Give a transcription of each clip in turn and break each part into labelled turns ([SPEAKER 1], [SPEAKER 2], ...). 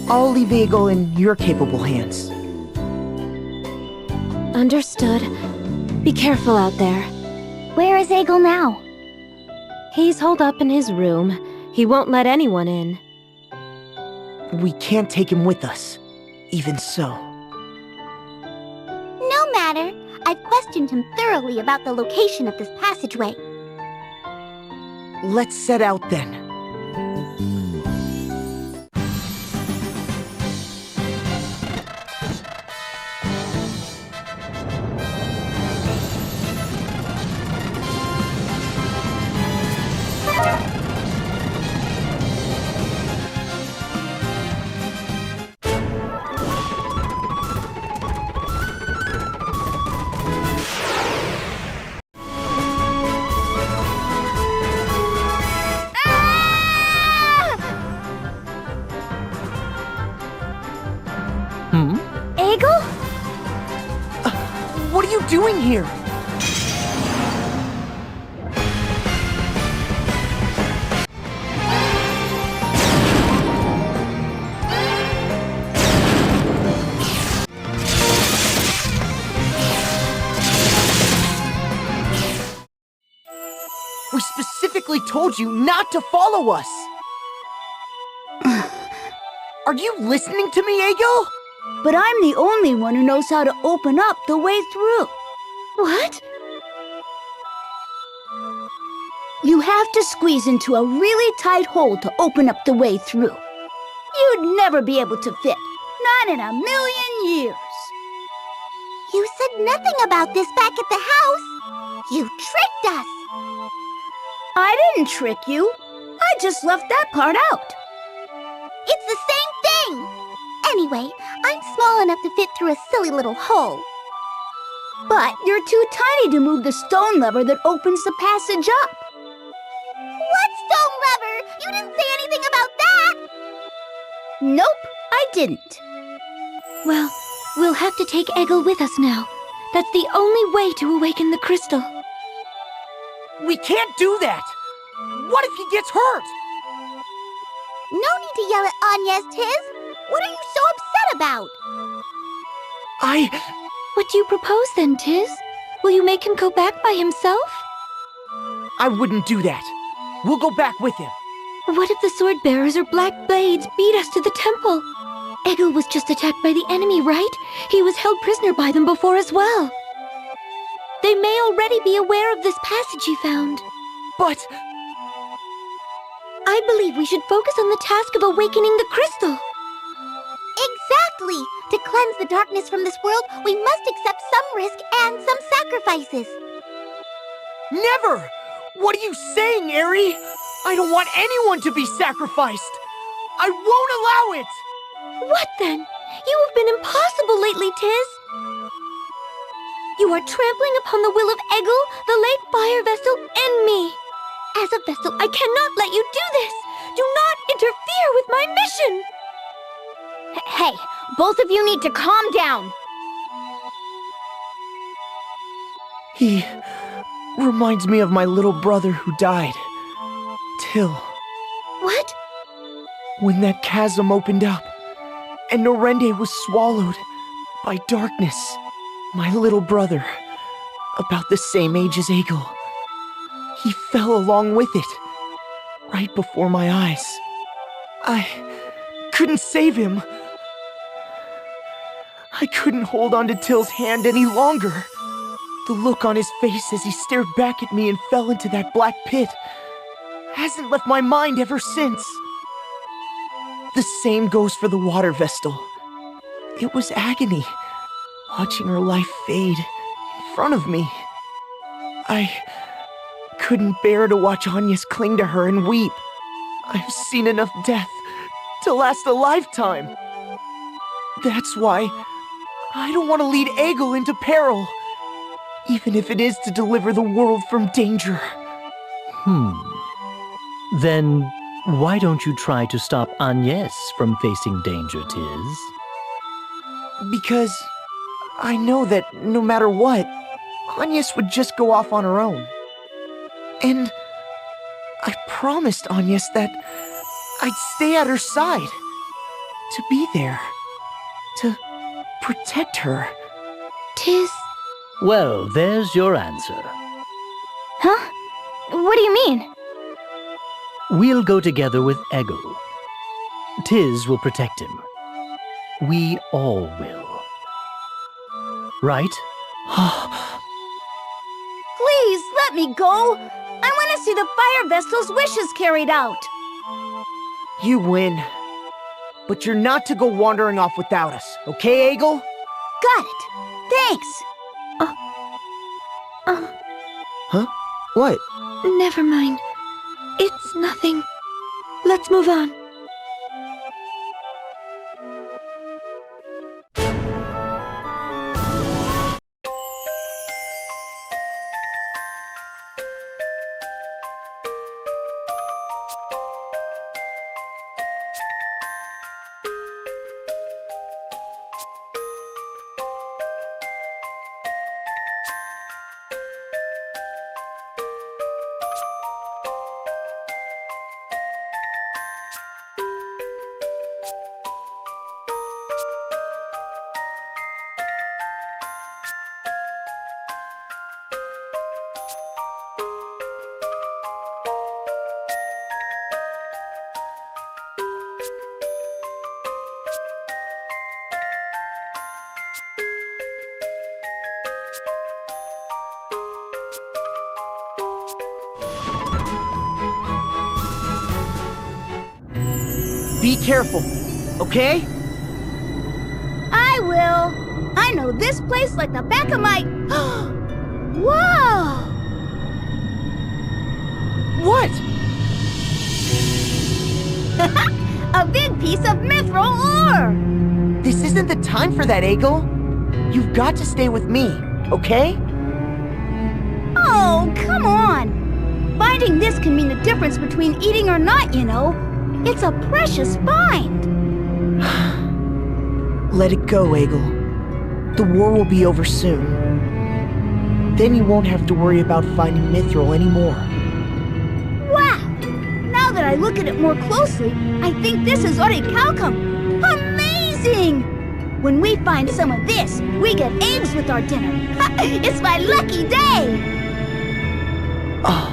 [SPEAKER 1] I'll leave Egel in your capable hands.
[SPEAKER 2] Understood. Be careful out there.
[SPEAKER 3] Where is Egel now?
[SPEAKER 2] He's holed up in his room. He won't let anyone in.
[SPEAKER 1] We can't take him with us. Even so.
[SPEAKER 3] No matter. I've questioned him thoroughly about the location of this passageway.
[SPEAKER 1] Let's set out then.
[SPEAKER 3] Egel?
[SPEAKER 1] What are you doing here? We specifically told you not to follow us! Are you listening to me, Egel?
[SPEAKER 4] But I'm the only one who knows how to open up the way through.
[SPEAKER 2] What?
[SPEAKER 4] You have to squeeze into a really tight hole to open up the way through. You'd never be able to fit. Not in a million years.
[SPEAKER 3] You said nothing about this back at the house. You tricked us.
[SPEAKER 4] I didn't trick you. I just left that part out.
[SPEAKER 3] It's the same thing. Anyway, I'm small enough to fit through a silly little hole.
[SPEAKER 4] But you're too tiny to move the stone lever that opens the passage up.
[SPEAKER 3] What stone lever? You didn't say anything about that!
[SPEAKER 4] Nope, I didn't.
[SPEAKER 2] Well, we'll have to take Egel with us now. That's the only way to awaken the crystal.
[SPEAKER 1] We can't do that! What if he gets hurt?
[SPEAKER 3] No need to yell at Agnes, Tiz. What are you so upset about?
[SPEAKER 2] What do you propose then, Tiz? Will you make him go back by himself?
[SPEAKER 1] I wouldn't do that. We'll go back with him.
[SPEAKER 2] What if the sword bearers or black blades beat us to the temple? Egel was just attacked by the enemy, right? He was held prisoner by them before as well. They may already be aware of this passage he found.
[SPEAKER 1] But...
[SPEAKER 2] I believe we should focus on the task of awakening the crystal.
[SPEAKER 3] Exactly! To cleanse the darkness from this world, we must accept some risk and some sacrifices.
[SPEAKER 1] Never! What are you saying, Eri? I don't want anyone to be sacrificed! I won't allow it!
[SPEAKER 2] What then? You have been impossible lately, Tiz. You are trampling upon the will of Egel, the lake fire vessel, and me. As a vessel, I cannot let you do this! Do not interfere with my mission!
[SPEAKER 4] Hey, both of you need to calm down.
[SPEAKER 1] He reminds me of my little brother who died. Till.
[SPEAKER 2] What?
[SPEAKER 1] When that chasm opened up, and Norende was swallowed by darkness. My little brother, about the same age as Egel. He fell along with it, right before my eyes. I couldn't save him. I couldn't hold on to Till's hand any longer. The look on his face as he stared back at me and fell into that black pit hasn't left my mind ever since. The same goes for the water vestal. It was agony, watching her life fade in front of me. I couldn't bear to watch Agnes cling to her and weep. I've seen enough death to last a lifetime. That's why I don't want to lead Egel into peril, even if it is to deliver the world from danger.
[SPEAKER 5] Then why don't you try to stop Agnes from facing danger, Tiz?
[SPEAKER 1] Because I know that no matter what, Agnes would just go off on her own. And I promised Agnes that I'd stay at her side, to be there. To protect her.
[SPEAKER 2] Tiz...
[SPEAKER 5] Well, there's your answer.
[SPEAKER 2] Huh? What do you mean?
[SPEAKER 5] We'll go together with Eggle. Tiz will protect him. We all will. Right?
[SPEAKER 4] Please, let me go! I want to see the fire vessel's wishes carried out!
[SPEAKER 1] You win. But you're not to go wandering off without us, okay, Eggle?
[SPEAKER 4] Got it! Thanks!
[SPEAKER 1] Huh? What?
[SPEAKER 2] Never mind. It's nothing. Let's move on.
[SPEAKER 1] Be careful, okay?
[SPEAKER 4] I will! I know this place like the back of my... Whoa!
[SPEAKER 1] What?
[SPEAKER 4] A big piece of mithril ore!
[SPEAKER 1] This isn't the time for that, Eggle. You've got to stay with me, okay?
[SPEAKER 4] Oh, come on! Finding this can mean the difference between eating or not, you know. It's a precious find!
[SPEAKER 1] Let it go, Eggle. The war will be over soon. Then you won't have to worry about finding mithril anymore.
[SPEAKER 4] Wow! Now that I look at it more closely, I think this is orichalcum. Amazing! When we find some of this, we get eggs with our dinner. It's my lucky day!
[SPEAKER 1] Oh.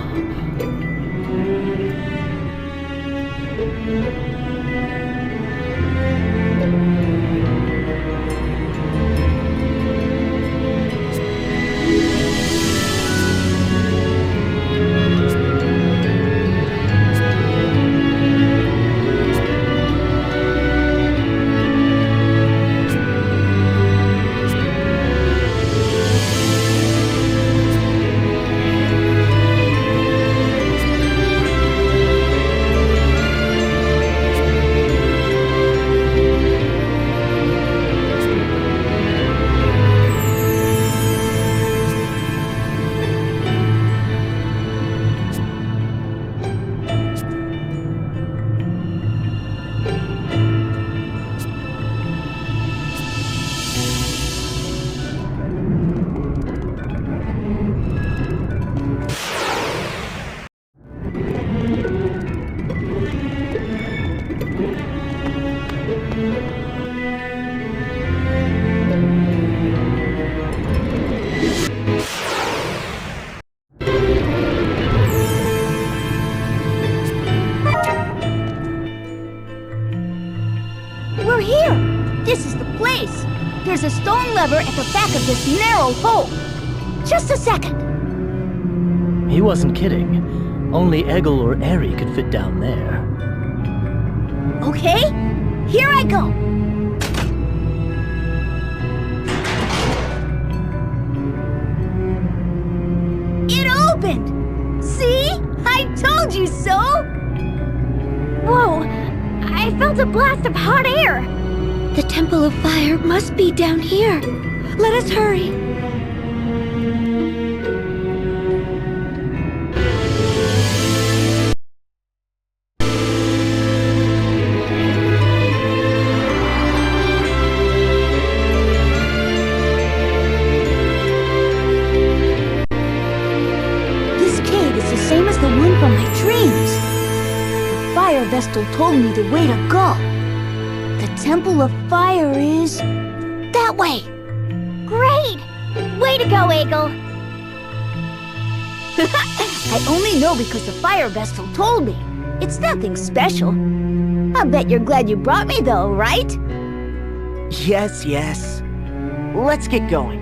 [SPEAKER 4] We're here! This is the place! There's a stone lever at the back of this narrow hole. Just a second.
[SPEAKER 5] He wasn't kidding. Only Eggle or Eri could fit down there.
[SPEAKER 4] Okay, here I go. It opened! See? I told you so!
[SPEAKER 2] Whoa! I felt a blast of hot air! The Temple of Fire must be down here. Let us hurry.
[SPEAKER 4] This cave is the same as the one from my dreams. The fire vestal told me the way to go. The Temple of Fire is... that way!
[SPEAKER 3] Great! Way to go, Eagle!
[SPEAKER 4] I only know because the fire vessel told me. It's nothing special. I bet you're glad you brought me though, right?
[SPEAKER 1] Yes, yes. Let's get going.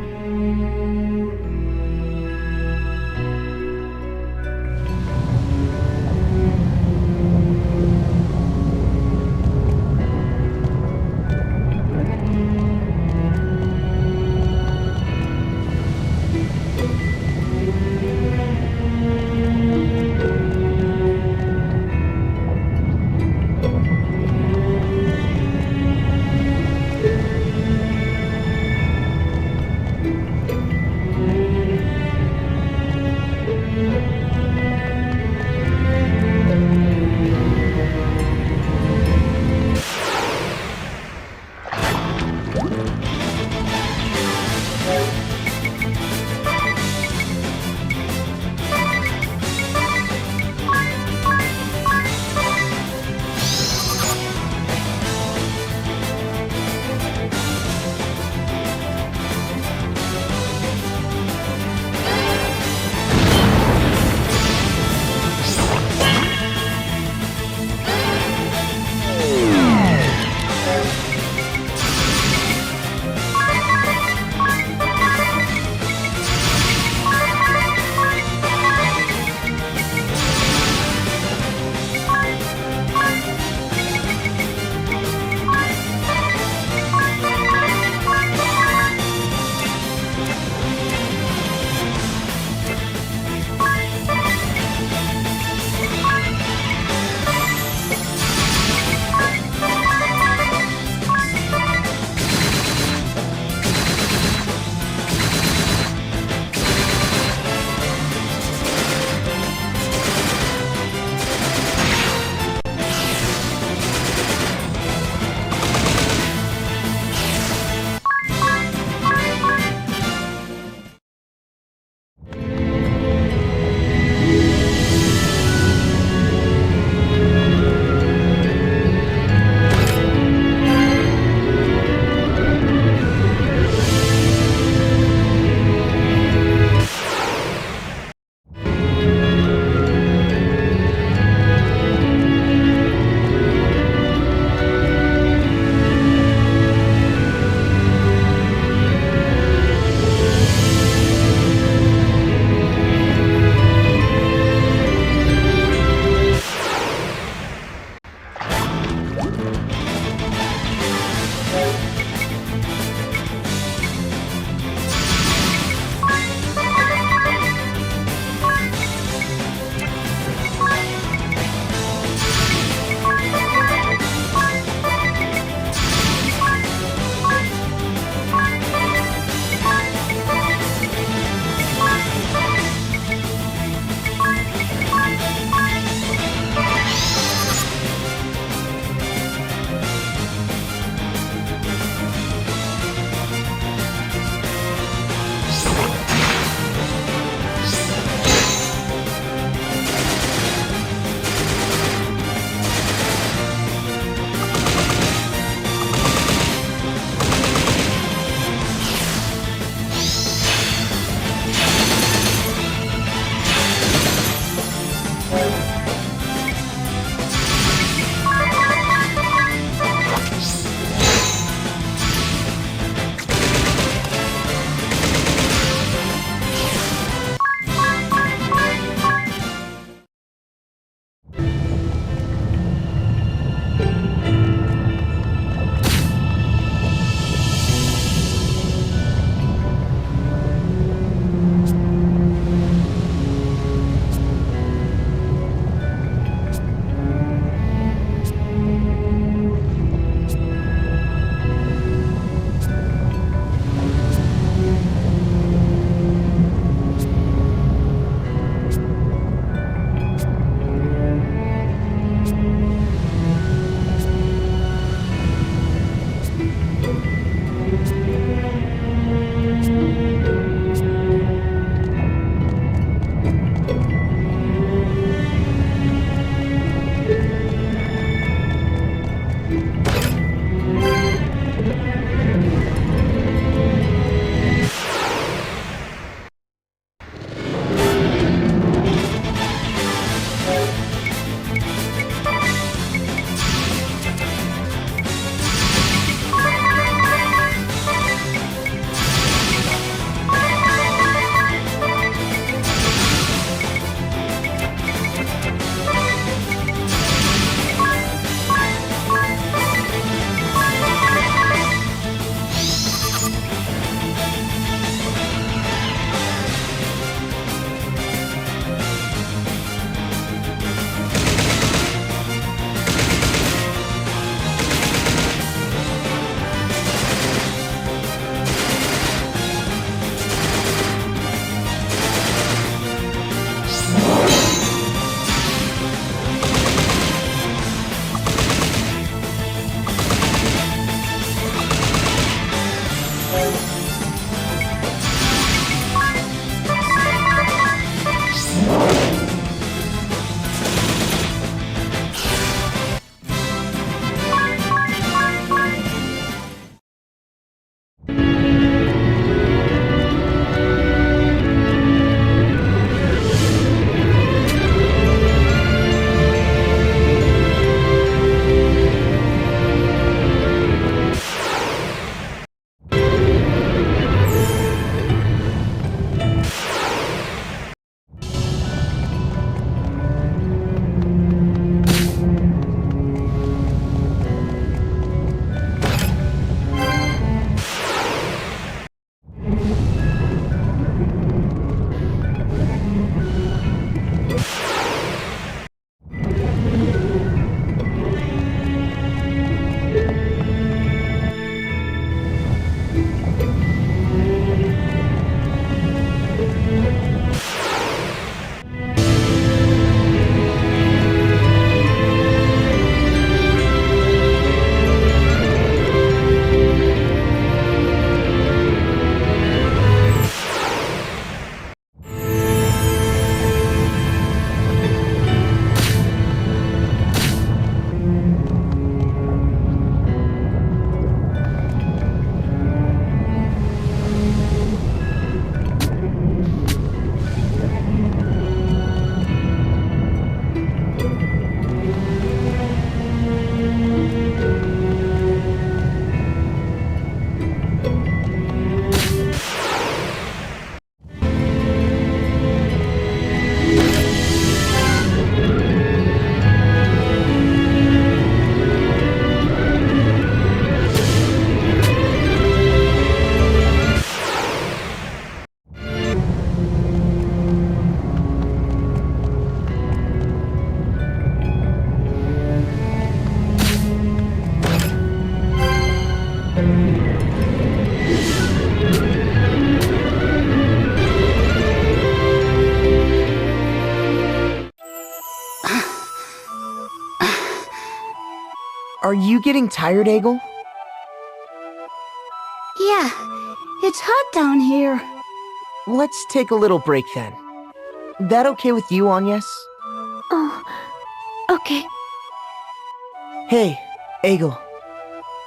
[SPEAKER 1] Are you getting tired, Egel?
[SPEAKER 4] Yeah, it's hot down here.
[SPEAKER 1] Let's take a little break then. That okay with you, Agnes?
[SPEAKER 2] Oh, okay.
[SPEAKER 1] Hey, Egel.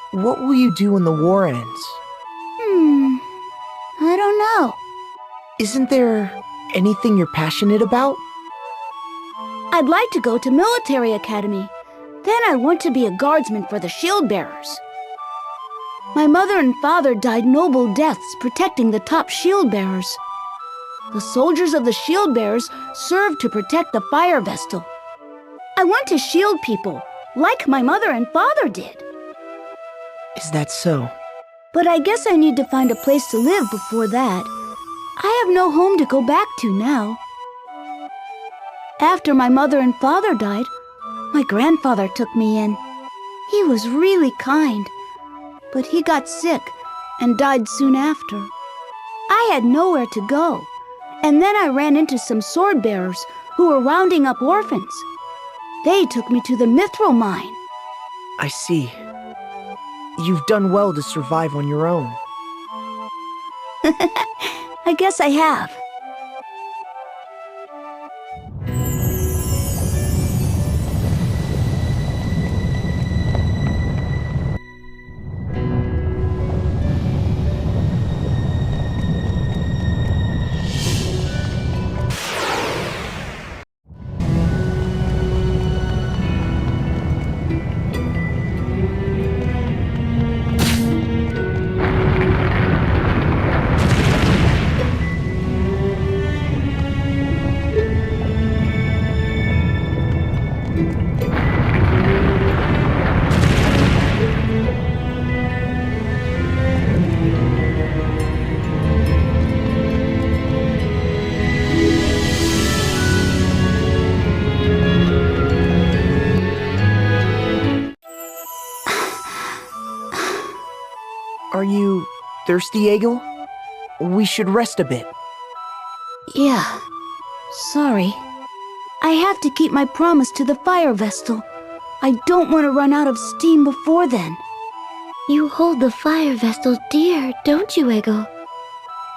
[SPEAKER 1] What will you do when the war ends?
[SPEAKER 4] I don't know.
[SPEAKER 1] Isn't there anything you're passionate about?
[SPEAKER 4] I'd like to go to military academy. Then I want to be a guardsman for the shield bearers. My mother and father died noble deaths protecting the top shield bearers. The soldiers of the shield bearers served to protect the fire vestal. I want to shield people, like my mother and father did.
[SPEAKER 1] Is that so?
[SPEAKER 4] But I guess I need to find a place to live before that. I have no home to go back to now. After my mother and father died, my grandfather took me in. He was really kind, but he got sick and died soon after. I had nowhere to go, and then I ran into some sword bearers who were rounding up orphans. They took me to the mithril mine.
[SPEAKER 1] I see. You've done well to survive on your own.
[SPEAKER 4] I guess I have.
[SPEAKER 1] Are you thirsty, Egel? We should rest a bit.
[SPEAKER 4] Yeah, sorry. I have to keep my promise to the fire vestal. I don't want to run out of steam before then.
[SPEAKER 2] You hold the fire vestal dear, don't you, Egel?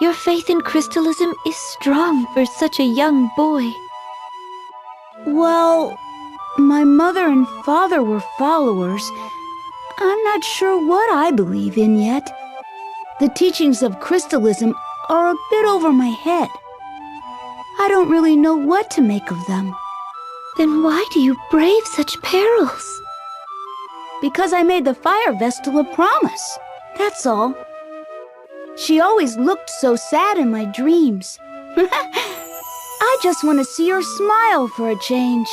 [SPEAKER 2] Your faith in crystallism is strong for such a young boy.
[SPEAKER 4] Well, my mother and father were followers. I'm not sure what I believe in yet. The teachings of crystallism are a bit over my head. I don't really know what to make of them.
[SPEAKER 2] Then why do you brave such perils?
[SPEAKER 4] Because I made the fire vestal a promise. That's all. She always looked so sad in my dreams. I just want to see her smile for a change.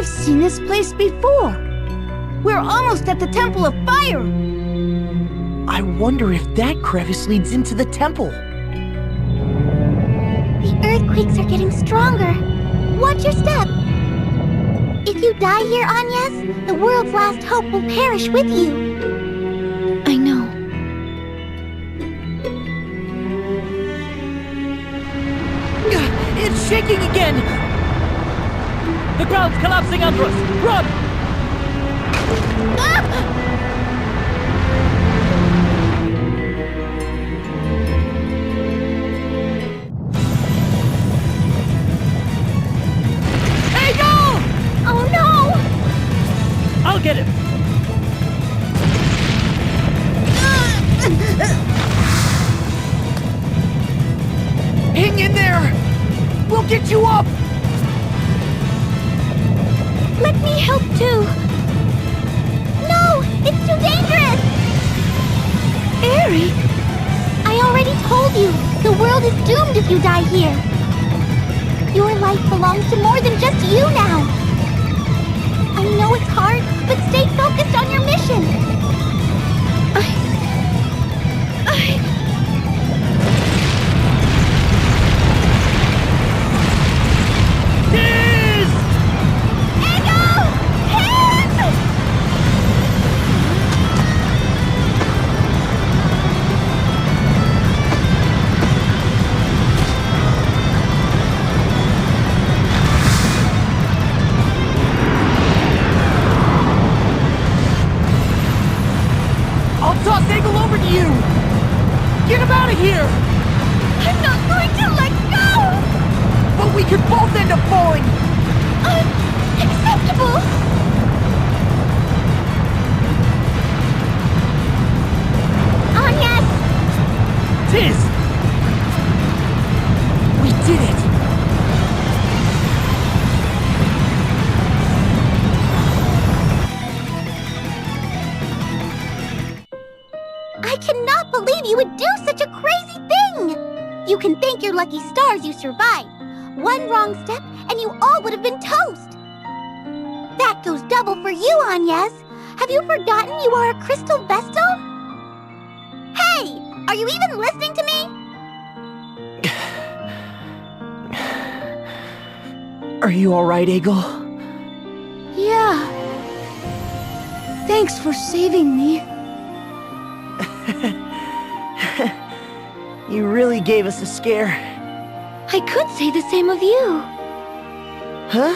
[SPEAKER 4] I've seen this place before. We're almost at the Temple of Fire.
[SPEAKER 1] I wonder if that crevice leads into the temple.
[SPEAKER 3] The earthquakes are getting stronger. Watch your step. If you die here, Agnes, the world's last hope will perish with you.
[SPEAKER 2] I know.
[SPEAKER 1] It's shaking again!
[SPEAKER 5] The ground's collapsing under us! Run!
[SPEAKER 1] Hey, go!
[SPEAKER 3] Oh no!
[SPEAKER 5] I'll get him!
[SPEAKER 1] Hang in there! We'll get you up!
[SPEAKER 2] Let me help too.
[SPEAKER 3] No! It's too dangerous!
[SPEAKER 2] Eric,
[SPEAKER 3] I already told you, the world is doomed if you die here. Your life belongs to more than just you now. I know it's hard, but stay focused on your mission.
[SPEAKER 1] I'll toss Eggle over to you! Get him out of here!
[SPEAKER 2] I'm not going to let go!
[SPEAKER 1] But we could both end up falling!
[SPEAKER 2] Unacceptable!
[SPEAKER 3] Agnes!
[SPEAKER 1] Tiz! We did it!
[SPEAKER 3] I cannot believe you would do such a crazy thing! You can thank your lucky stars you survived. One wrong step, and you all would have been toast! That goes double for you, Agnes! Have you forgotten you are a crystal vestal? Hey! Are you even listening to me?
[SPEAKER 1] Are you alright, Eggle?
[SPEAKER 4] Yeah. Thanks for saving me.
[SPEAKER 1] You really gave us a scare.
[SPEAKER 2] I could say the same of you.
[SPEAKER 1] Huh?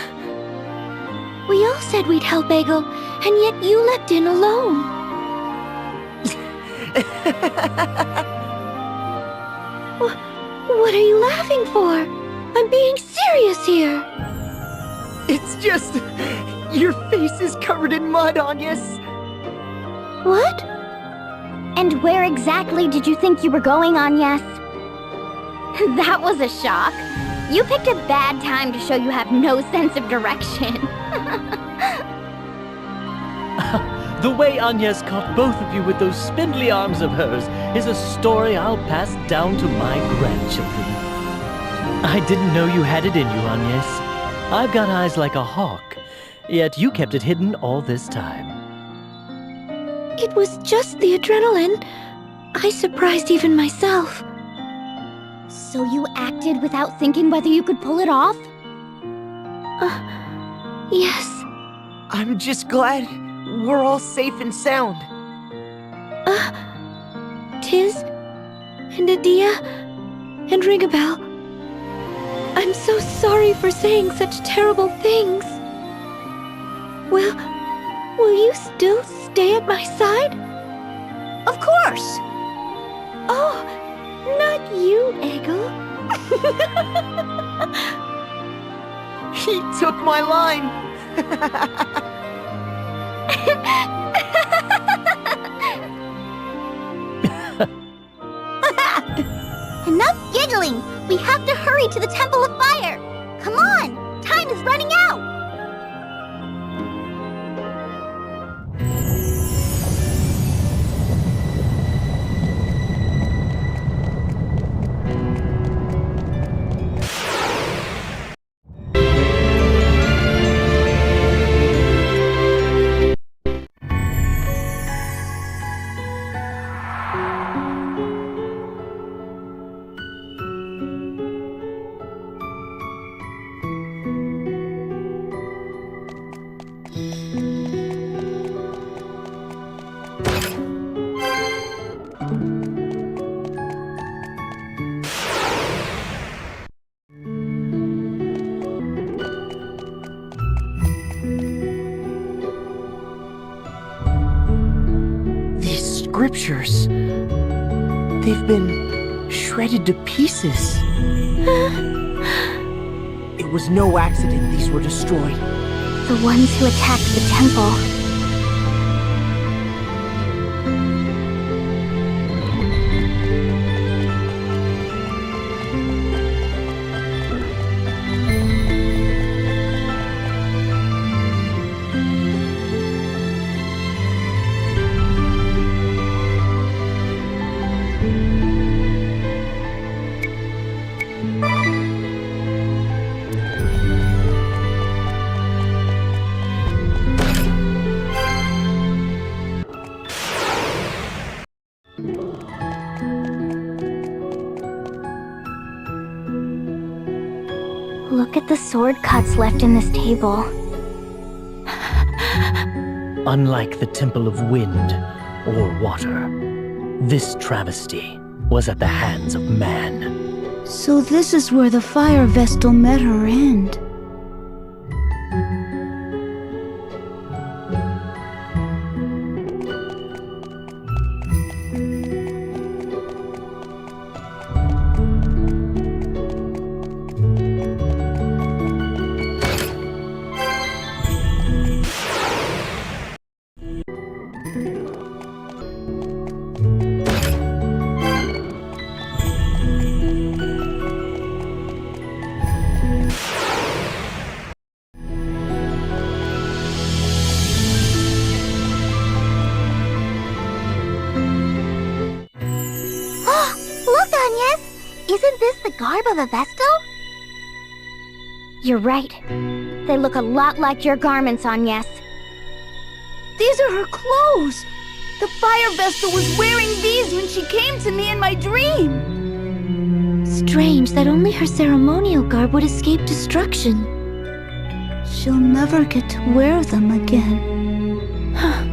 [SPEAKER 2] We all said we'd help Eggle, and yet you leapt in alone. What are you laughing for? I'm being serious here.
[SPEAKER 1] It's just... your face is covered in mud, Agnes.
[SPEAKER 2] What?
[SPEAKER 3] And where exactly did you think you were going, Agnes? That was a shock. You picked a bad time to show you have no sense of direction.
[SPEAKER 5] The way Agnes caught both of you with those spindly arms of hers is a story I'll pass down to my grandchildren. I didn't know you had it in you, Agnes. I've got eyes like a hawk, yet you kept it hidden all this time.
[SPEAKER 2] It was just the adrenaline. I surprised even myself.
[SPEAKER 3] So you acted without thinking whether you could pull it off?
[SPEAKER 2] Yes.
[SPEAKER 1] I'm just glad we're all safe and sound.
[SPEAKER 2] Tiz, and Adia, and Ringabel. I'm so sorry for saying such terrible things. Will you still stay at my side?
[SPEAKER 4] Of course!
[SPEAKER 2] Oh, not you, Eggle.
[SPEAKER 1] He took my line.
[SPEAKER 3] Enough giggling! We have to hurry to the Temple of Fire! Come on! Time is running out!
[SPEAKER 1] scriptures. They've been shredded to pieces. It was no accident these were destroyed.
[SPEAKER 3] The ones who attacked the temple. Look at the sword cuts left in this table.
[SPEAKER 5] Unlike the Temple of Wind or Water, this travesty was at the hands of man.
[SPEAKER 4] So this is where the fire vestal met her end.
[SPEAKER 3] Isn't this the garb of a Vestal? You're right. They look a lot like your garments, Agnes.
[SPEAKER 4] These are her clothes! The fire Vestal was wearing these when she came to me in my dream!
[SPEAKER 2] Strange that only her ceremonial garb would escape destruction.
[SPEAKER 4] She'll never get to wear them again.
[SPEAKER 2] Huh.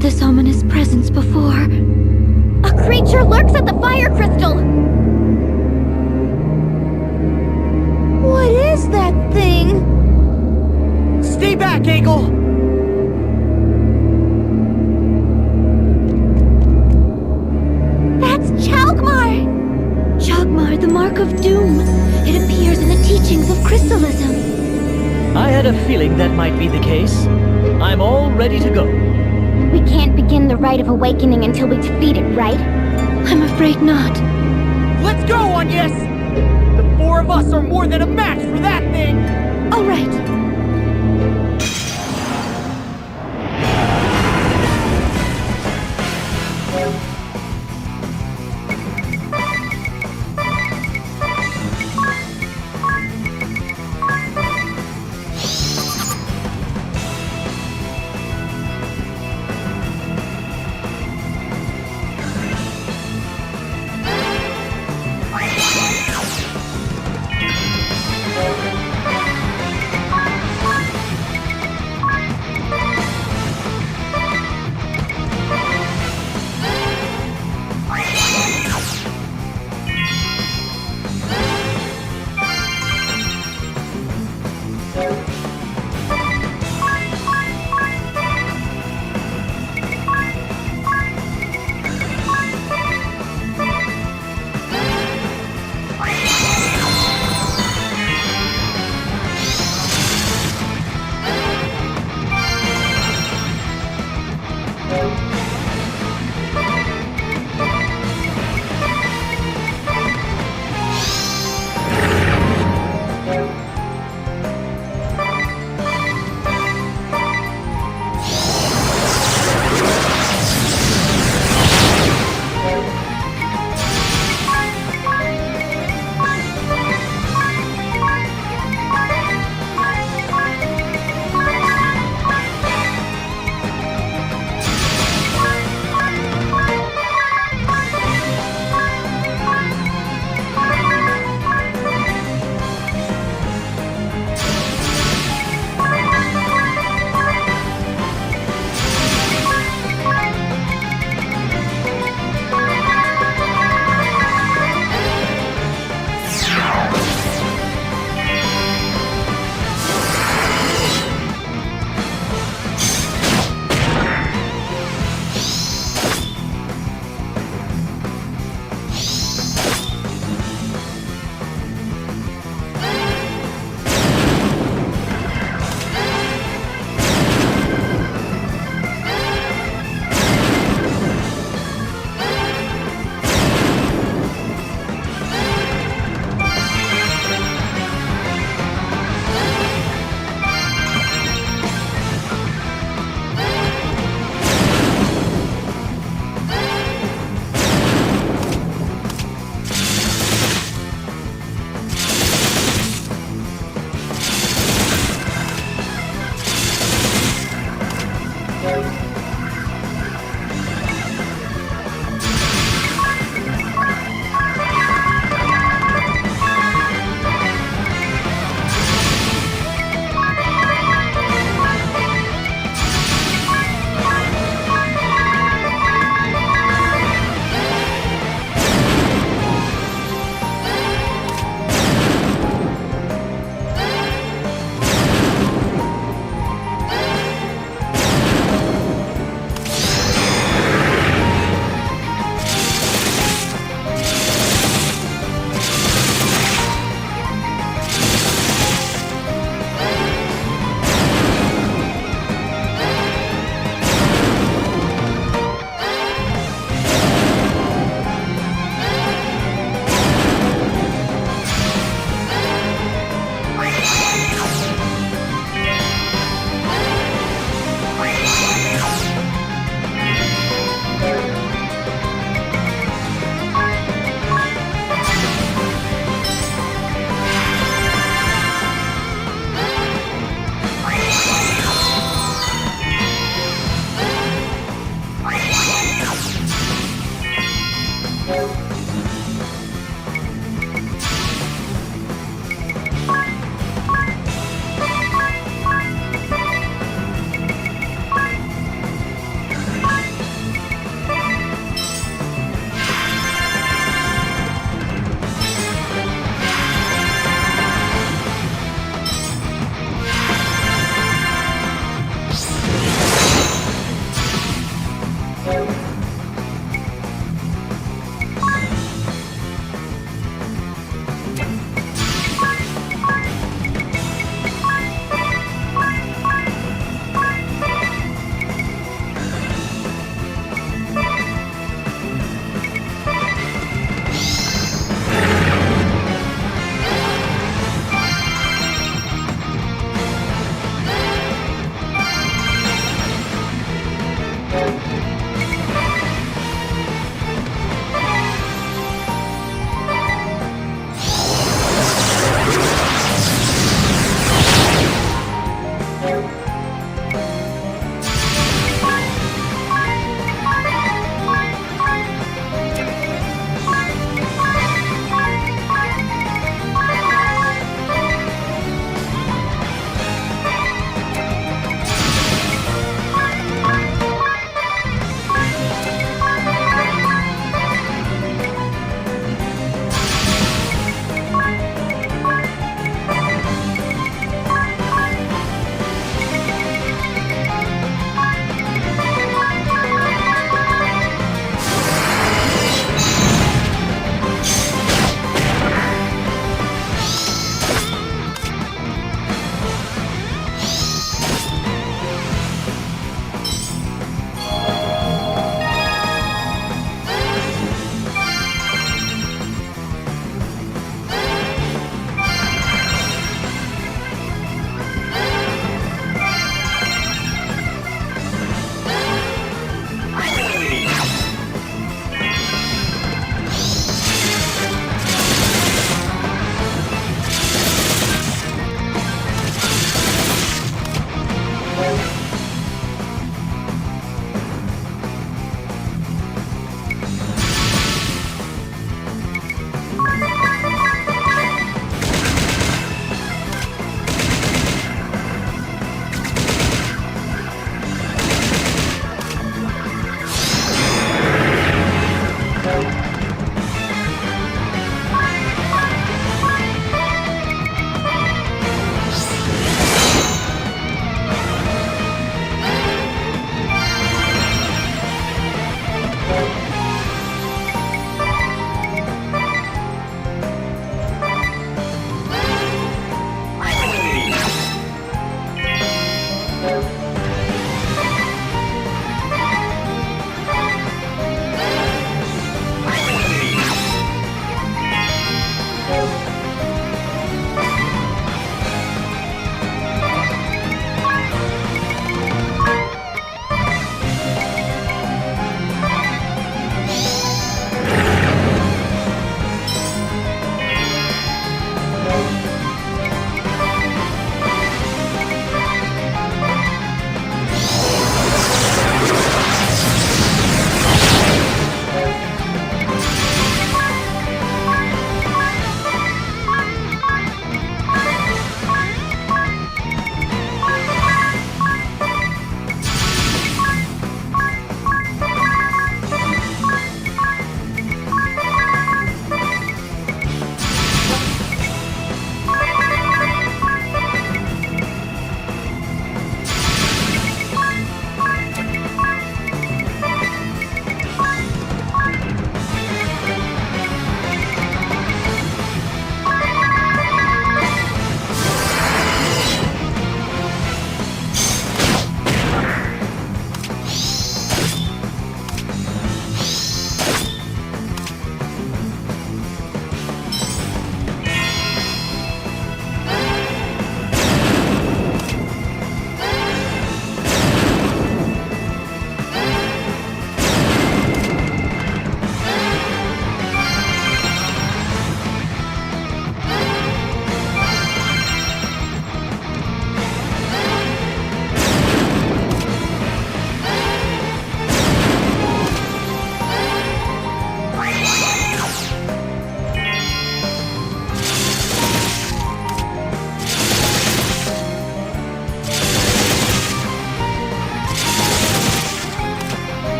[SPEAKER 2] This ominous presence before.
[SPEAKER 3] A creature lurks at the fire crystal!
[SPEAKER 4] What is that thing?
[SPEAKER 1] Stay back, Egel!
[SPEAKER 3] That's Chaugmar!
[SPEAKER 2] Chaugmar, the mark of doom. It appears in the teachings of crystalism.
[SPEAKER 5] I had a feeling that might be the case. I'm all ready to go.
[SPEAKER 3] We can't begin the rite of awakening until we defeat it, right?
[SPEAKER 2] I'm afraid not.
[SPEAKER 1] Let's go, Agnes! The four of us are more than a match for that thing!
[SPEAKER 2] All right.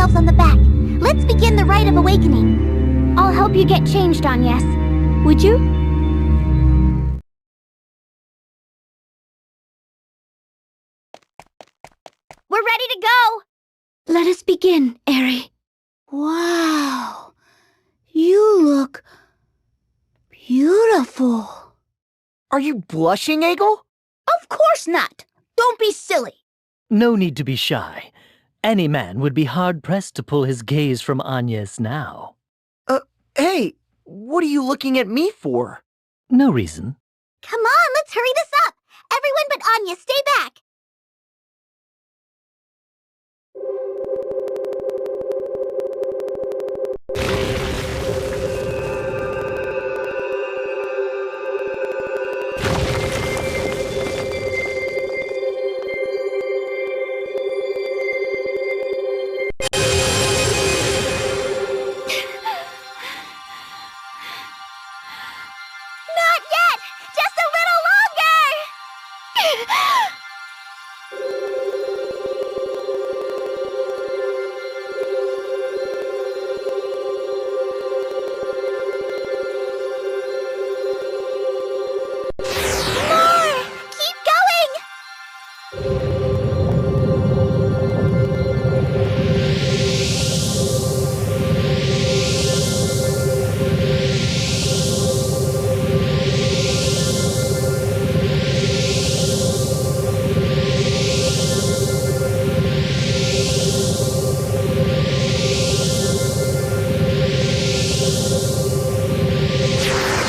[SPEAKER 3] ourselves on the back. Let's begin the rite of awakening.
[SPEAKER 2] I'll help you get changed, Agnes. Would you?
[SPEAKER 3] We're ready to go!
[SPEAKER 2] Let us begin, Eri.
[SPEAKER 4] Wow. You look beautiful.
[SPEAKER 1] Are you blushing, Egel?
[SPEAKER 4] Of course not. Don't be silly.
[SPEAKER 5] No need to be shy. Any man would be hard-pressed to pull his gaze from Agnes now.
[SPEAKER 1] Hey, what are you looking at me for?
[SPEAKER 5] No reason.
[SPEAKER 3] Come on, let's hurry this up! Everyone but Anya, stay back! Not yet! Just a little longer! More! Keep going!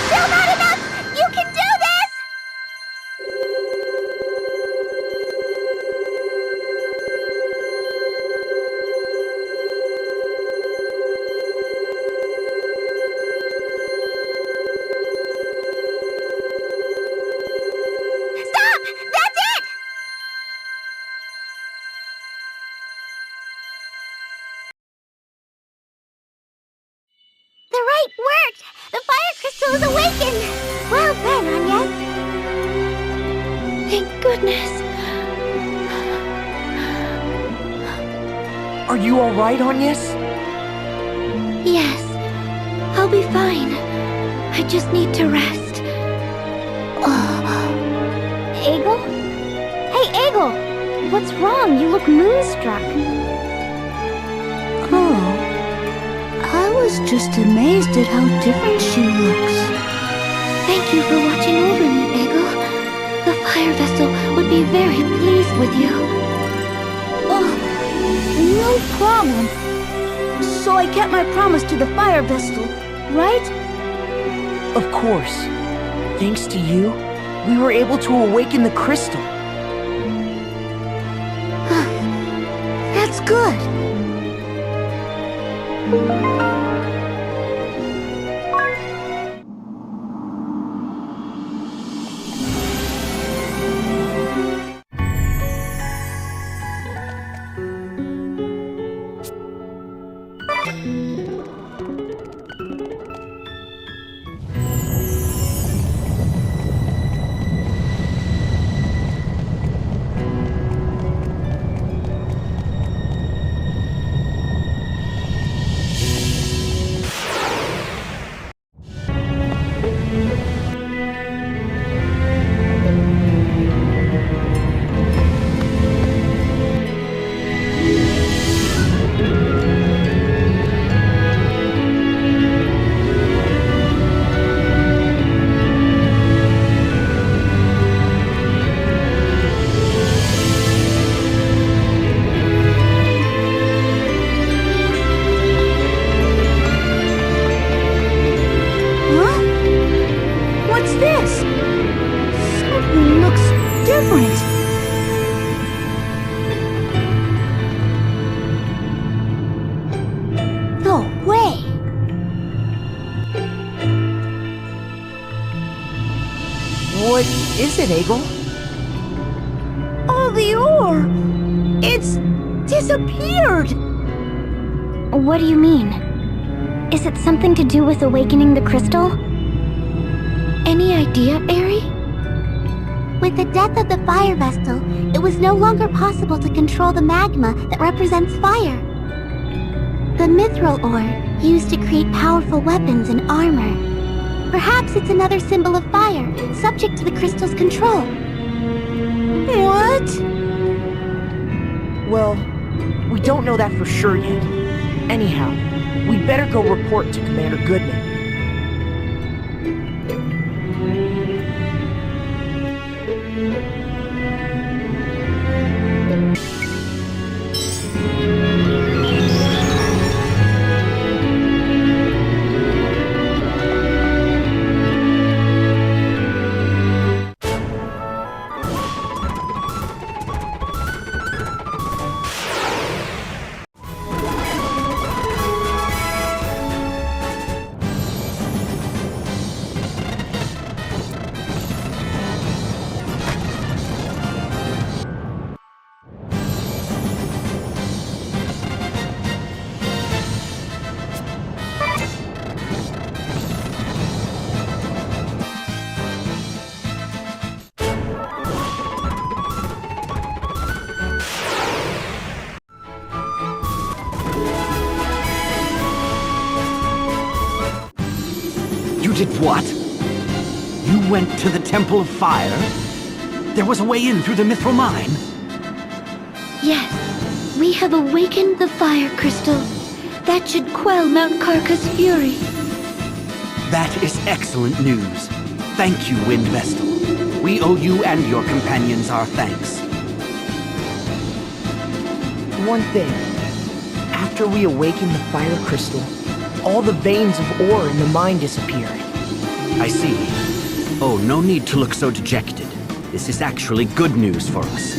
[SPEAKER 3] Still not enough! You can do this! Stop! That's it! The rite worked! The fire crystal is awakened! Well done, Anya.
[SPEAKER 2] Thank goodness.
[SPEAKER 1] Are you alright, Agnes?
[SPEAKER 2] Yes, I'll be fine. I just need to rest.
[SPEAKER 3] Egel? Hey, Egel! What's wrong? You look moonstruck.
[SPEAKER 4] Oh. I was just amazed at how different she looks.
[SPEAKER 2] Thank you for watching over me, Egel. The fire vessel would be very pleased with you.
[SPEAKER 4] Oh, no problem. So I kept my promise to the fire vessel, right?
[SPEAKER 1] Of course. Thanks to you, we were able to awaken the crystal.
[SPEAKER 4] That's good.
[SPEAKER 1] What is it, Egel?
[SPEAKER 4] Oh, the ore! It's disappeared!
[SPEAKER 2] What do you mean? Is it something to do with awakening the crystal? Any idea, Eri?
[SPEAKER 3] With the death of the fire vessel, it was no longer possible to control the magma that represents fire. The mithril ore, used to create powerful weapons and armor. Perhaps it's another symbol of fire, subject to the crystal's control.
[SPEAKER 4] What?
[SPEAKER 1] Well, we don't know that for sure yet. Anyhow, we'd better go report to Commander Goodman.
[SPEAKER 6] You did what? You went to the Temple of Fire? There was a way in through the mithril mine?
[SPEAKER 2] Yes, we have awakened the fire crystal. That should quell Mount Karka's fury.
[SPEAKER 6] That is excellent news. Thank you, Wind Vestal. We owe you and your companions our thanks.
[SPEAKER 1] One thing. After we awaken the fire crystal, all the veins of ore in the mine disappeared.
[SPEAKER 6] I see. Oh, no need to look so dejected. This is actually good news for us.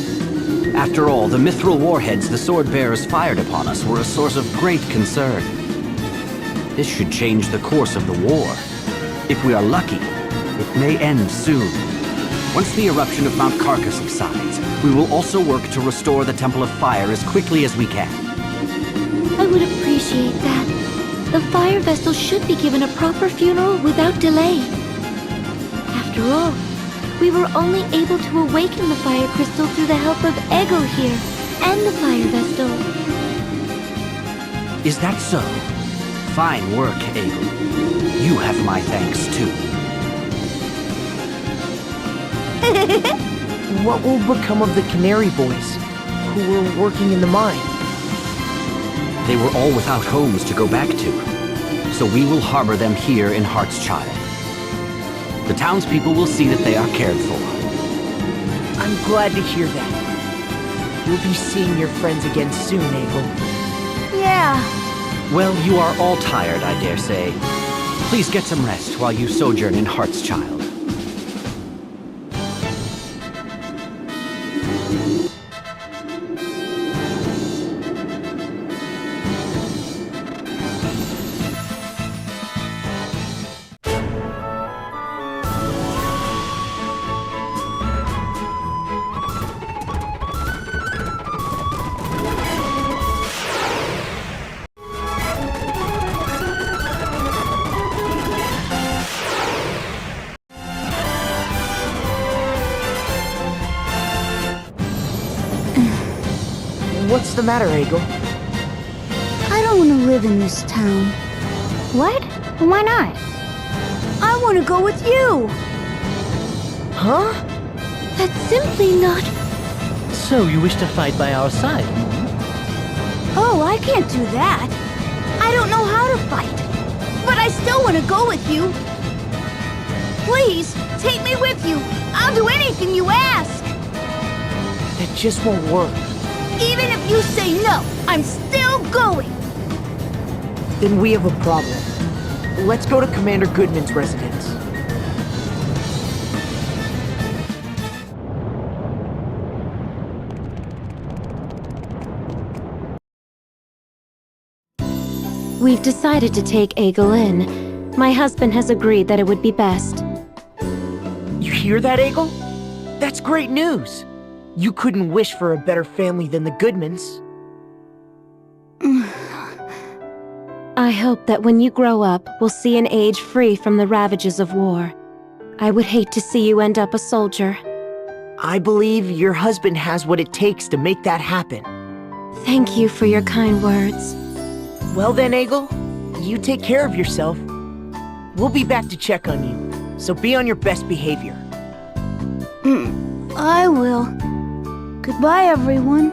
[SPEAKER 6] After all, the mithril warheads the sword-bearers fired upon us were a source of great concern. This should change the course of the war. If we are lucky, it may end soon. Once the eruption of Mount Karka subsides, we will also work to restore the Temple of Fire as quickly as we can.
[SPEAKER 2] I would appreciate that. The fire vessel should be given a proper funeral without delay. After all, we were only able to awaken the fire crystal through the help of Egil here, and the fire vestal.
[SPEAKER 6] Is that so? Fine work, Egil. You have my thanks, too.
[SPEAKER 1] What will become of the Canary Boys, who were working in the mine?
[SPEAKER 6] They were all without homes to go back to, so we will harbor them here in Hartschild. The townspeople will see that they are cared for.
[SPEAKER 1] I'm glad to hear that. You'll be seeing your friends again soon, Egil.
[SPEAKER 4] Yeah.
[SPEAKER 6] Well, you are all tired, I dare say. Please get some rest while you sojourn in Hartschild.
[SPEAKER 1] What's the matter, Egil?
[SPEAKER 4] I don't want to live in this town.
[SPEAKER 3] What? Why not?
[SPEAKER 4] I want to go with you.
[SPEAKER 1] Huh?
[SPEAKER 2] That's simply not...
[SPEAKER 5] So you wish to fight by our side?
[SPEAKER 4] Oh, I can't do that. I don't know how to fight. But I still want to go with you. Please, take me with you. I'll do anything you ask.
[SPEAKER 1] That just won't work.
[SPEAKER 4] Even if you say no, I'm still going.
[SPEAKER 1] Then we have a problem. Let's go to Commander Goodman's residence.
[SPEAKER 2] We've decided to take Egil in. My husband has agreed that it would be best.
[SPEAKER 1] You hear that, Egil? That's great news. You couldn't wish for a better family than the Goodmans.
[SPEAKER 2] I hope that when you grow up, we'll see an age free from the ravages of war. I would hate to see you end up a soldier.
[SPEAKER 1] I believe your husband has what it takes to make that happen.
[SPEAKER 2] Thank you for your kind words.
[SPEAKER 1] Well then, Egel, you take care of yourself. We'll be back to check on you, so be on your best behavior.
[SPEAKER 4] I will. Goodbye, everyone.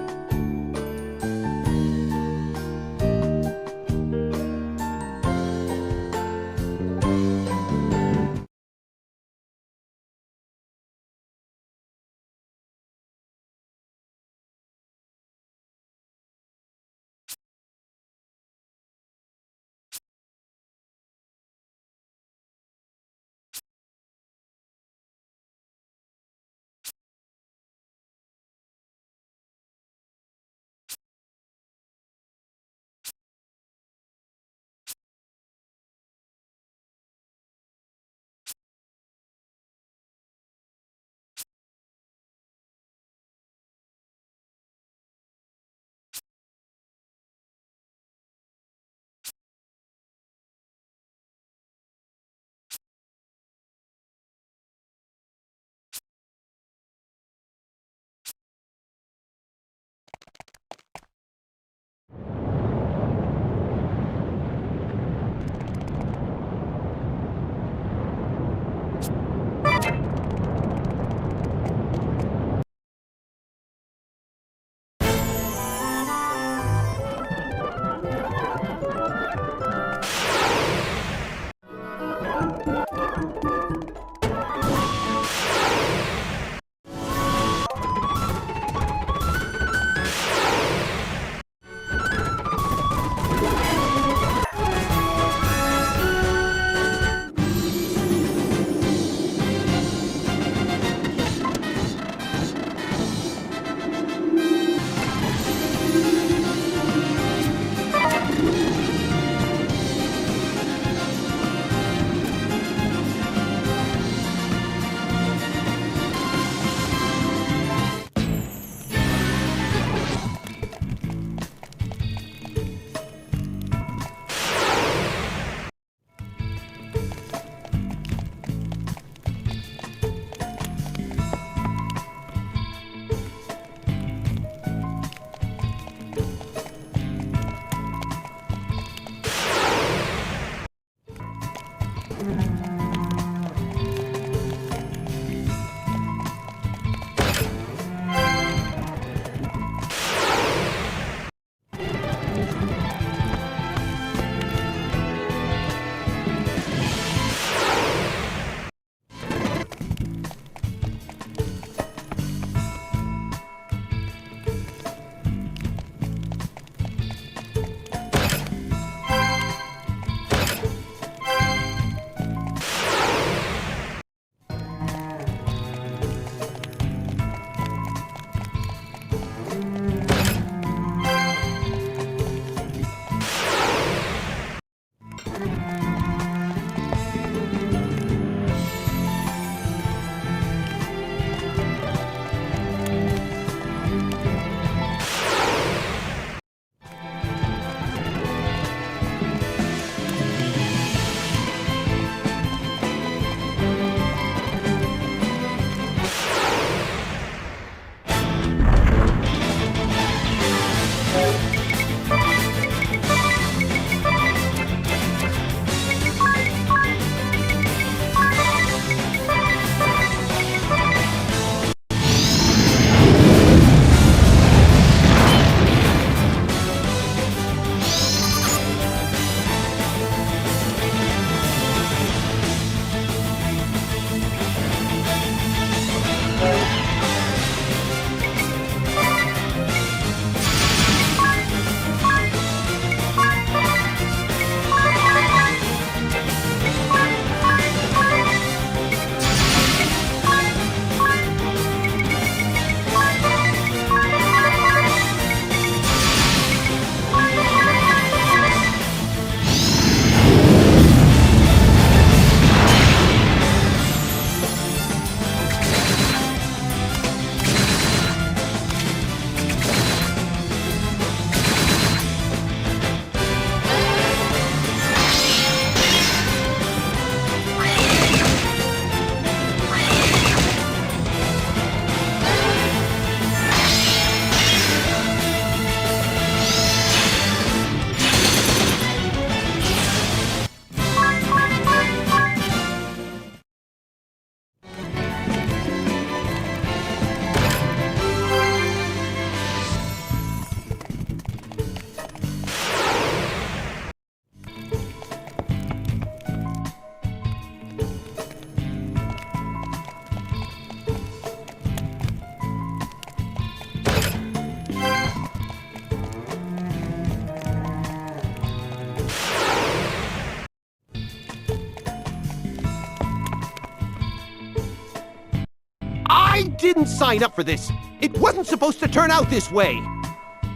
[SPEAKER 7] didn't sign up for this. It wasn't supposed to turn out this way.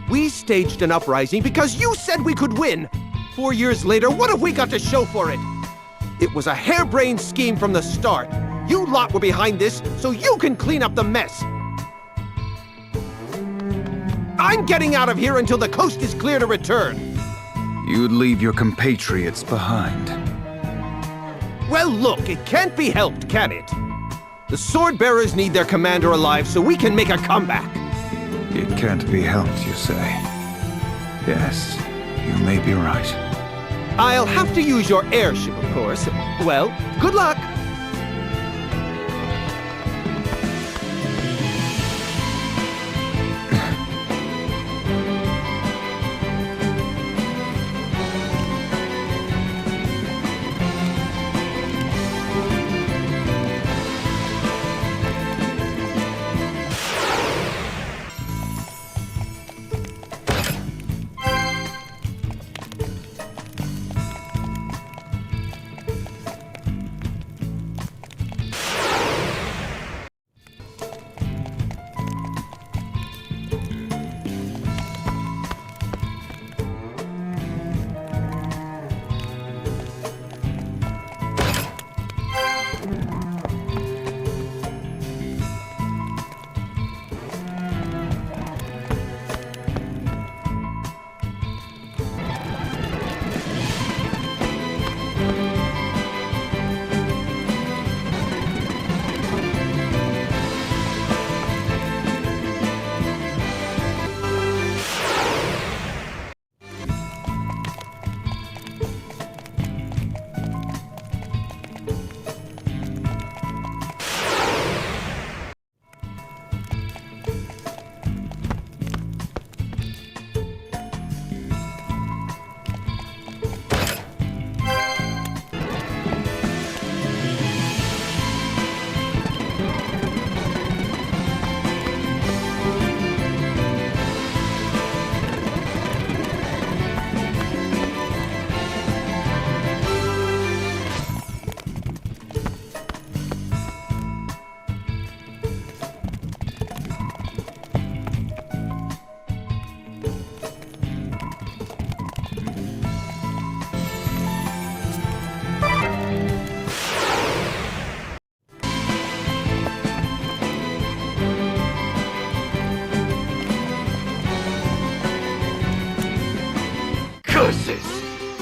[SPEAKER 7] We staged an uprising because you said we could win. 4 years later, what have we got to show for it? It was a harebrained scheme from the start. You lot were behind this, so you can clean up the mess. I'm getting out of here until the coast is clear to return.
[SPEAKER 8] You'd leave your compatriots behind.
[SPEAKER 7] Well, look, it can't be helped, can it? The sword bearers need their commander alive so we can make a comeback.
[SPEAKER 8] It can't be helped, you say? Yes, you may be right.
[SPEAKER 7] I'll have to use your airship, of course. Well, good luck.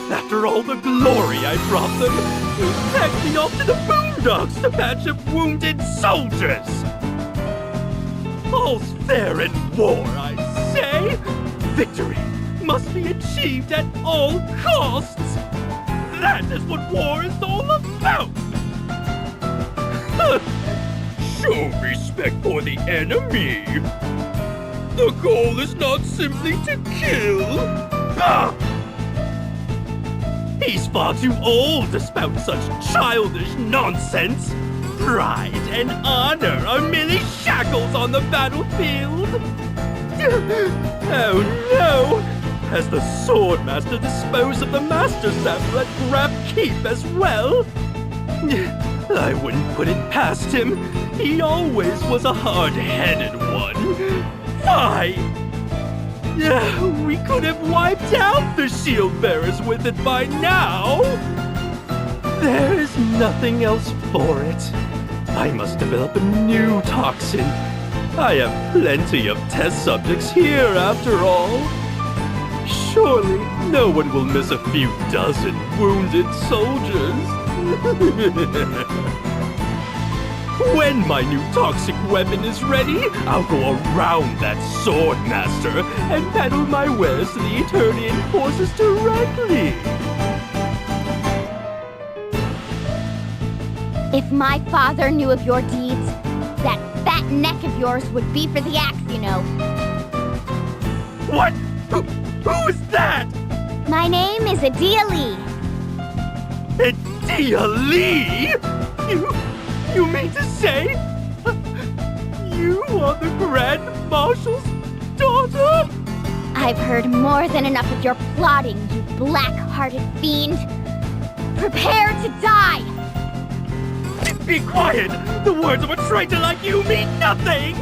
[SPEAKER 9] After all the glory I brought them, they packed me off to the boondocks to patch up wounded soldiers! All's fair in war, I say! Victory must be achieved at all costs! That is what war is all about! Show respect for the enemy! The goal is not simply to kill! Ah! He's far too old to spout such childish nonsense! Pride and honor are merely shackles on the battlefield! Oh no! Has the Swordmaster disposed of the Master Sapper at Grab Keep as well? I wouldn't put it past him. He always was a hard-headed one. Why? We could have wiped out the shield bearers with it by now! There is nothing else for it. I must develop a new toxin. I have plenty of test subjects here after all. Surely no one will miss a few dozen wounded soldiers. When my new toxic weapon is ready, I'll go around that Swordmaster and peddle my wares to the Eternian forces directly.
[SPEAKER 3] If my father knew of your deeds, that fat neck of yours would be for the axe, you know.
[SPEAKER 9] What? Who is that?
[SPEAKER 3] My name is Adia Lee.
[SPEAKER 9] Adia Lee? You mean to say you are the Grand Marshal's daughter?
[SPEAKER 3] I've heard more than enough of your plotting, you black-hearted fiend. Prepare to die!
[SPEAKER 9] Be quiet! The words of a traitor like you mean nothing!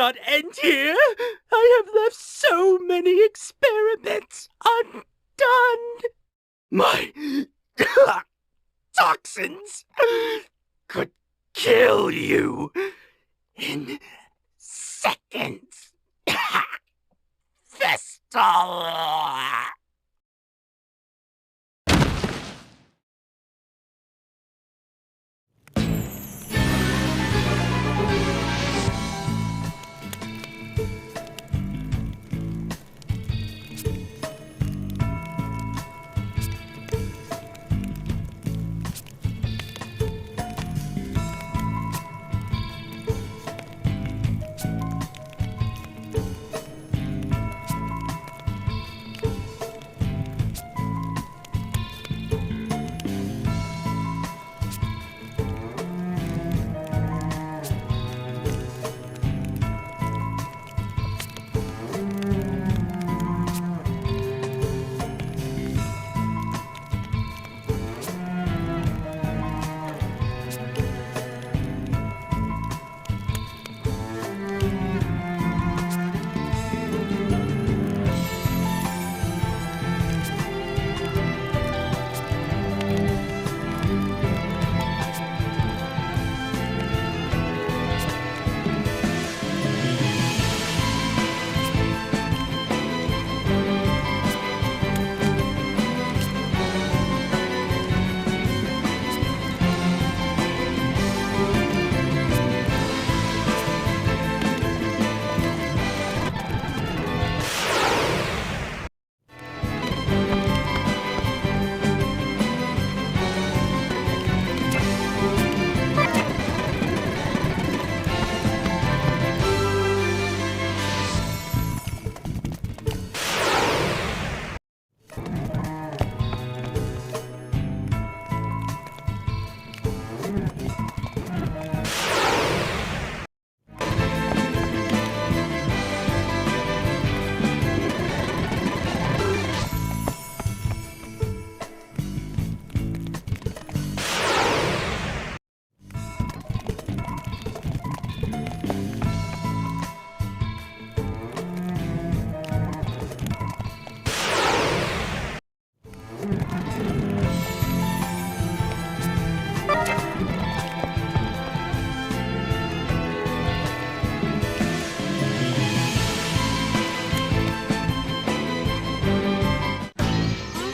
[SPEAKER 9] not end here. I have left so many experiments undone. My toxins could kill you in seconds. Vestal.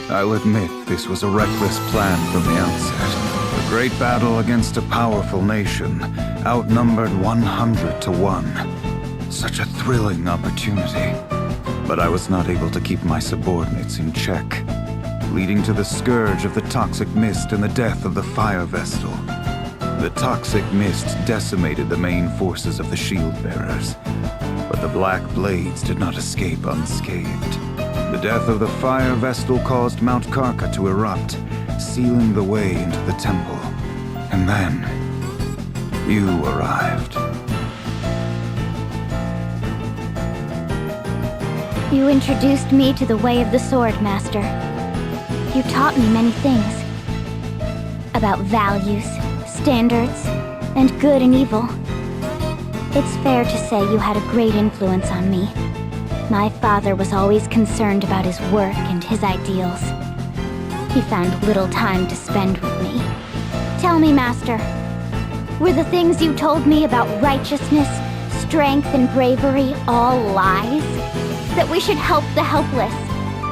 [SPEAKER 8] I'll admit this was a reckless plan from the outset. A great battle against a powerful nation, outnumbered 100 to 1. Such a thrilling opportunity. But I was not able to keep my subordinates in check, leading to the scourge of the toxic mist and the death of the fire vestal. The toxic mist decimated the main forces of the shield bearers, but the black blades did not escape unscathed. The death of the fire vestal caused Mount Karka to erupt, sealing the way into the temple. And then, you arrived.
[SPEAKER 2] You introduced me to the way of the sword, Master. You taught me many things. About values, standards, and good and evil. It's fair to say you had a great influence on me. My father was always concerned about his work and his ideals. He found little time to spend with me. Tell me, Master, were the things you told me about righteousness, strength, and bravery all lies? That we should help the helpless,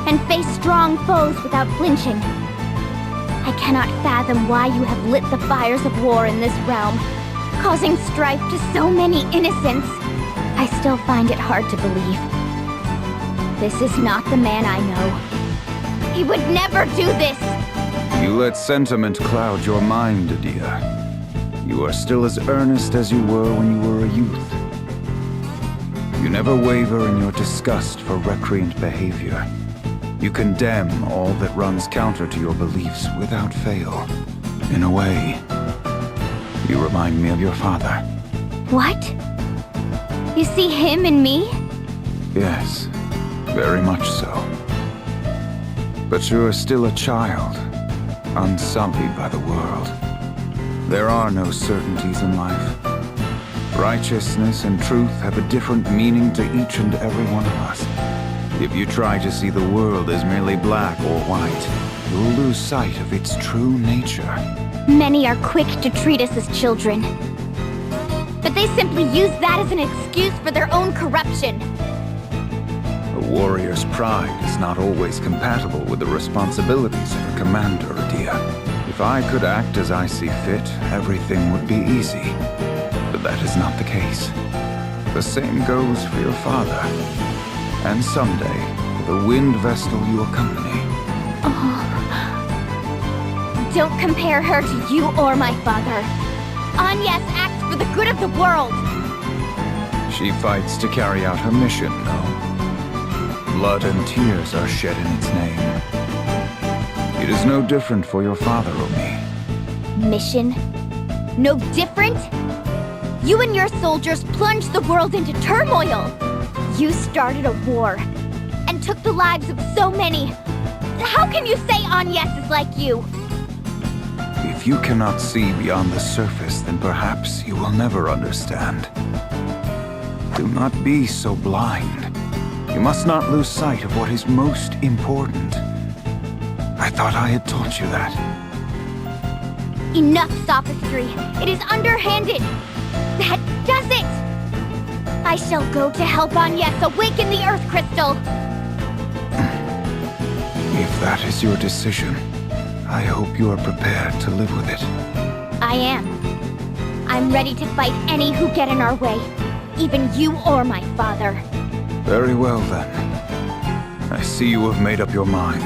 [SPEAKER 2] and face strong foes without flinching? I cannot fathom why you have lit the fires of war in this realm, causing strife to so many innocents. I still find it hard to believe. This is not the man I know. He would never do this!
[SPEAKER 8] You let sentiment cloud your mind, Adia. You are still as earnest as you were when you were a youth. You never waver in your disgust for recreant behavior. You condemn all that runs counter to your beliefs without fail. In a way, you remind me of your father.
[SPEAKER 2] What? You see him in me?
[SPEAKER 8] Yes, very much so. But you are still a child, unsullied by the world. There are no certainties in life. Righteousness and truth have a different meaning to each and every one of us. If you try to see the world as merely black or white, you'll lose sight of its true nature.
[SPEAKER 2] Many are quick to treat us as children. But they simply use that as an excuse for their own corruption.
[SPEAKER 8] A warrior's pride is not always compatible with the responsibilities of a commander, dear. If I could act as I see fit, everything would be easy. But that is not the case. The same goes for your father. And someday, for the wind vessel you accompany.
[SPEAKER 2] Don't compare her to you or my father. Agnes acts for the good of the world.
[SPEAKER 8] She fights to carry out her mission, no? Blood and tears are shed in its name. It is no different for your father, Omi.
[SPEAKER 2] Mission? No different? You and your soldiers plunged the world into turmoil. You started a war and took the lives of so many. How can you say Agnes is like you?
[SPEAKER 8] If you cannot see beyond the surface, then perhaps you will never understand. Do not be so blind. You must not lose sight of what is most important. I thought I had taught you that.
[SPEAKER 2] Enough sophistry. It is underhanded. That does it. I shall go to help Agnes awaken the Earth Crystal.
[SPEAKER 8] If that is your decision, I hope you are prepared to live with it.
[SPEAKER 2] I am. I'm ready to fight any who get in our way. Even you or my father.
[SPEAKER 8] Very well, then. I see you have made up your mind.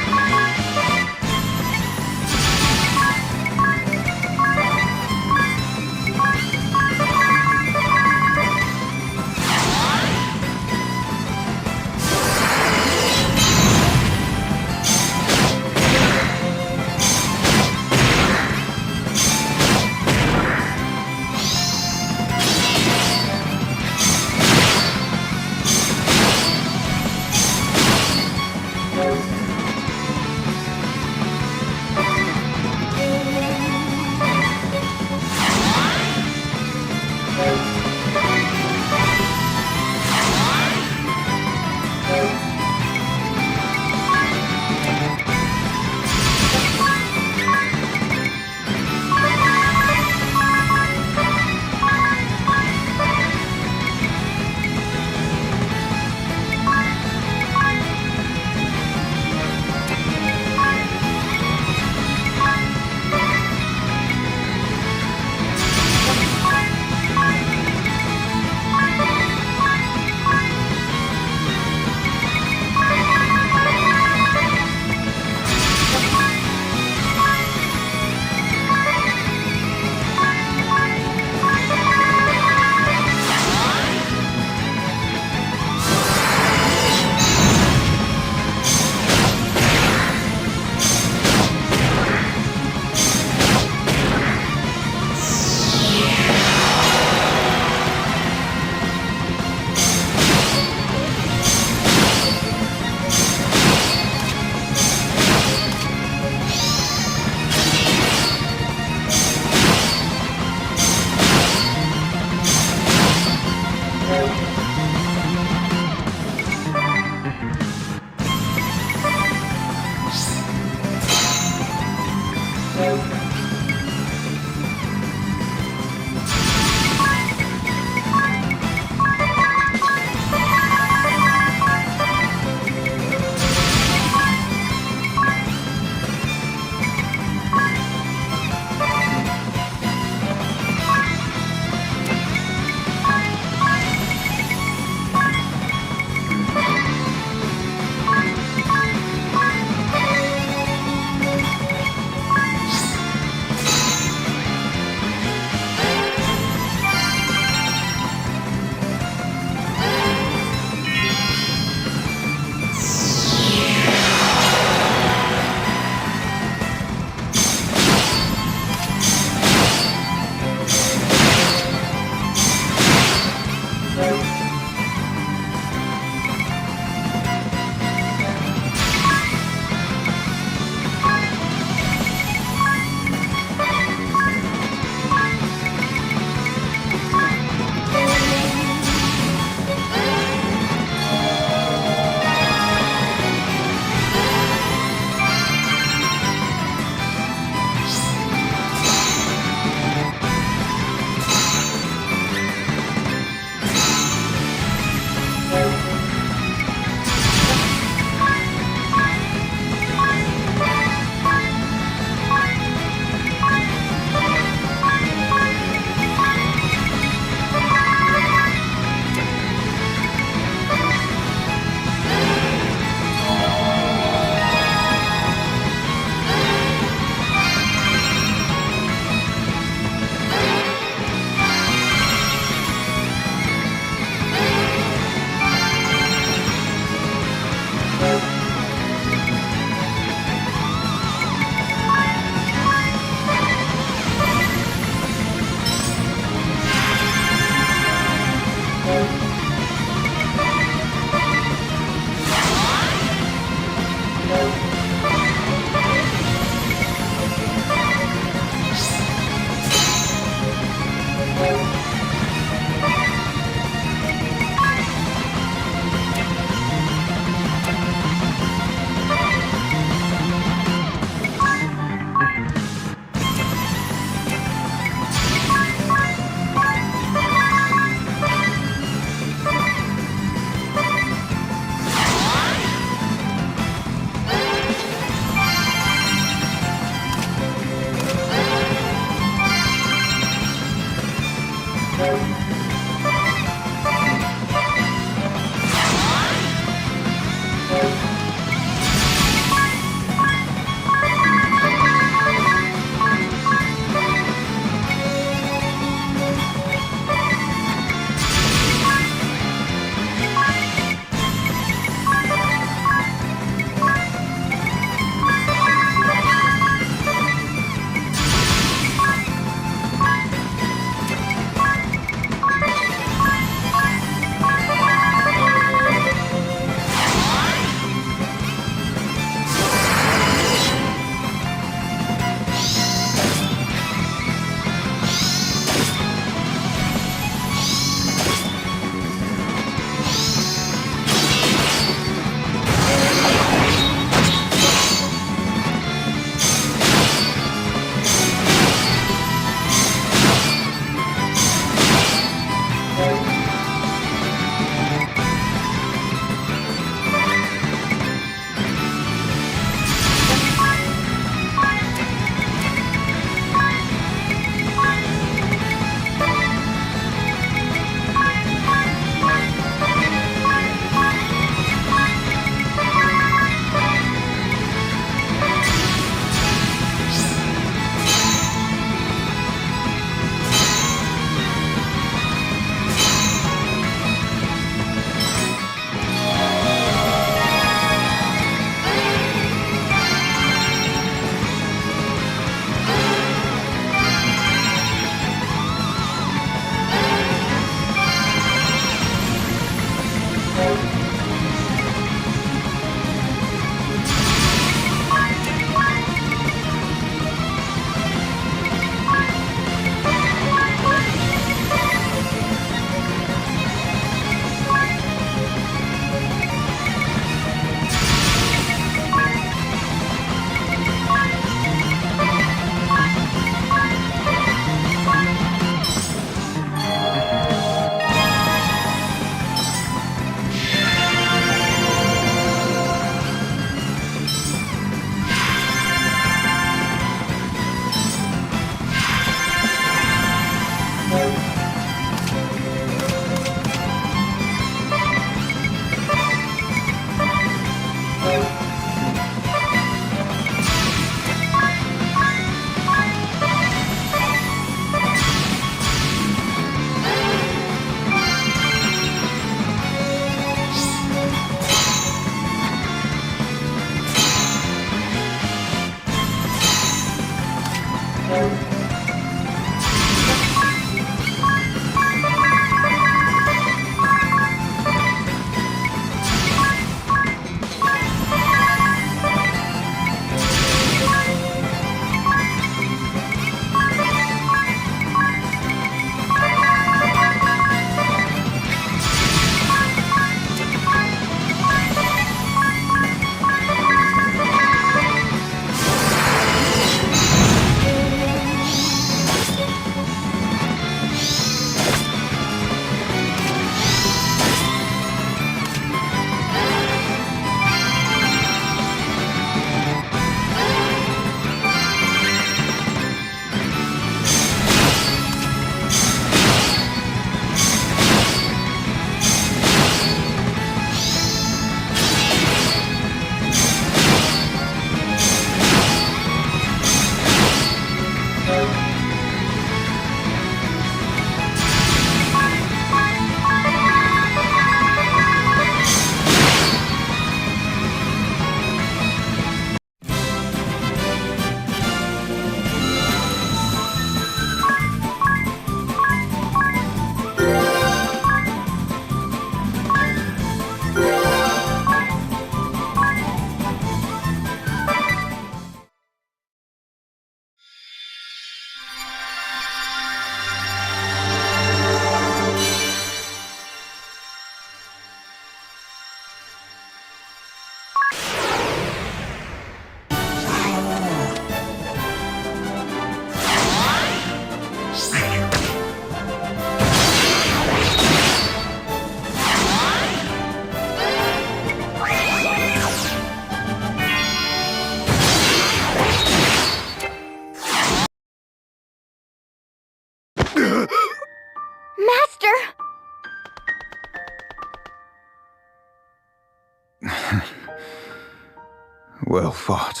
[SPEAKER 8] Well fought.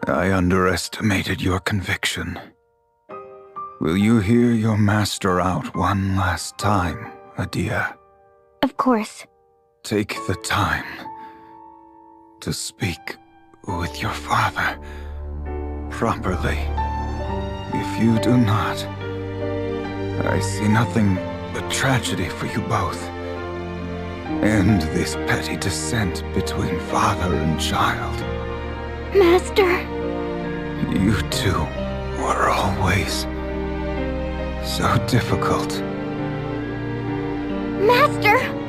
[SPEAKER 8] I underestimated your conviction. Will you hear your master out one last time, Adia?
[SPEAKER 2] Of course.
[SPEAKER 8] Take the time to speak with your father properly. If you do not, I see nothing but tragedy for you both. End this petty dissent between father and child.
[SPEAKER 2] Master.
[SPEAKER 8] You two were always so difficult.
[SPEAKER 2] Master!